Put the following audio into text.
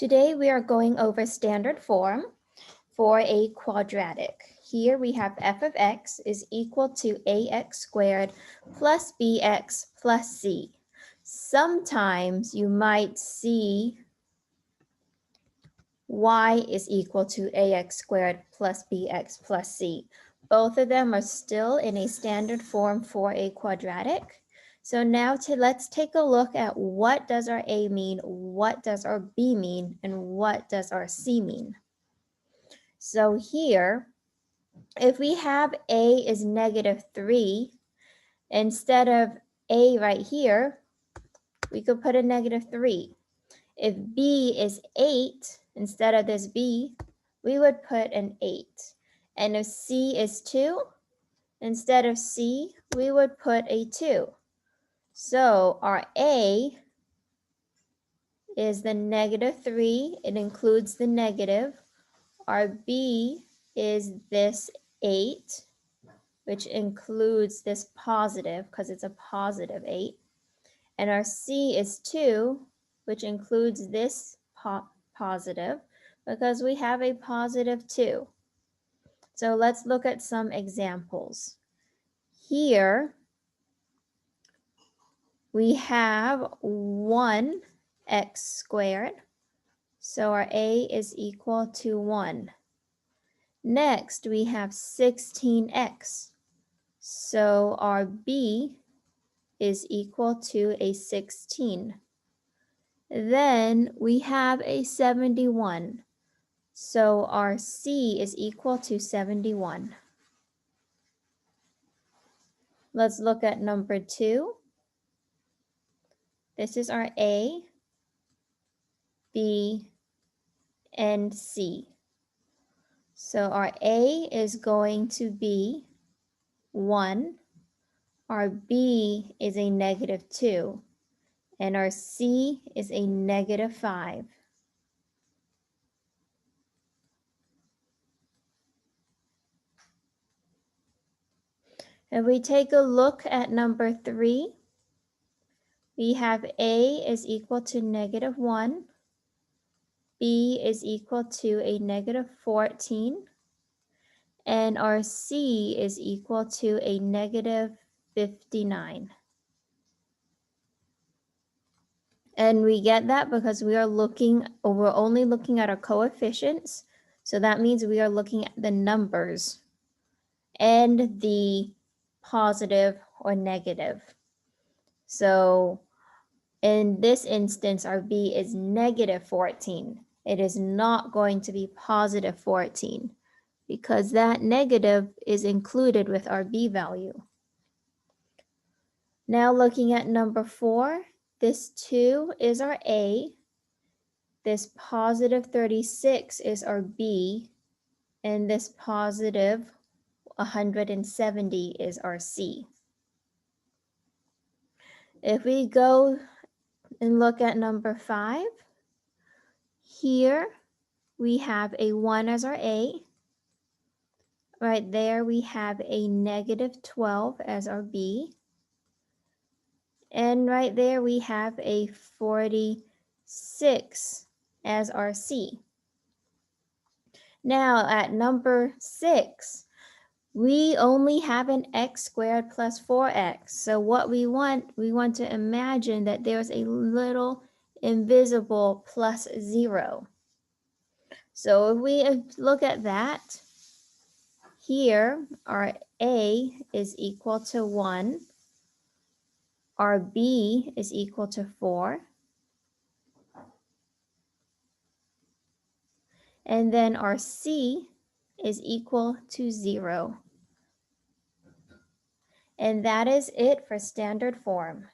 Today we are going over standard form for a quadratic. Here we have f of x is equal to ax squared plus bx plus c. Sometimes you might see y is equal to ax squared plus bx plus c. Both of them are still in a standard form for a quadratic. So now let's take a look at what does our a mean, what does our b mean, and what does our c mean. So here, if we have a is -3, instead of a right here, we could put a -3. If b is 8, instead of this b, we would put an 8. And if c is 2, instead of c, we would put a 2. So our a is the -3. It includes the negative. Our b is this 8, which includes this positive because it's a positive 8. And our c is 2, which includes this positive because we have a positive 2. So let's look at some examples. Here we have 1x squared. So our a is equal to 1. Next, we have 16x. So our b is equal to a 16. Then we have a 71. So our c is equal to 71. Let's look at number 2. This is our a, b, and c. So our a is going to be 1. Our b is a -2. And our c is a -5. If we take a look at number 3, we have a is equal to -1, b is equal to a -14, and our c is equal to a -59. And we get that because we're only looking at our coefficients. So that means we are looking at the numbers and the positive or negative. So in this instance, our b is -14. It is not going to be +14 because that negative is included with our b value. Now looking at number 4, this 2 is our a, this +36 is our b, and this +170 is our c. If we go and look at number 5, here we have a 1 as our a. Right there we have a -12 as our b. And right there we have a 46 as our c. Now at number 6, we only have an x squared plus 4x. So what we want to imagine that there's a little invisible +0. So if we look at that, here our a is equal to 1, our b is equal to 4, and then our c is equal to 0. And that is it for standard form.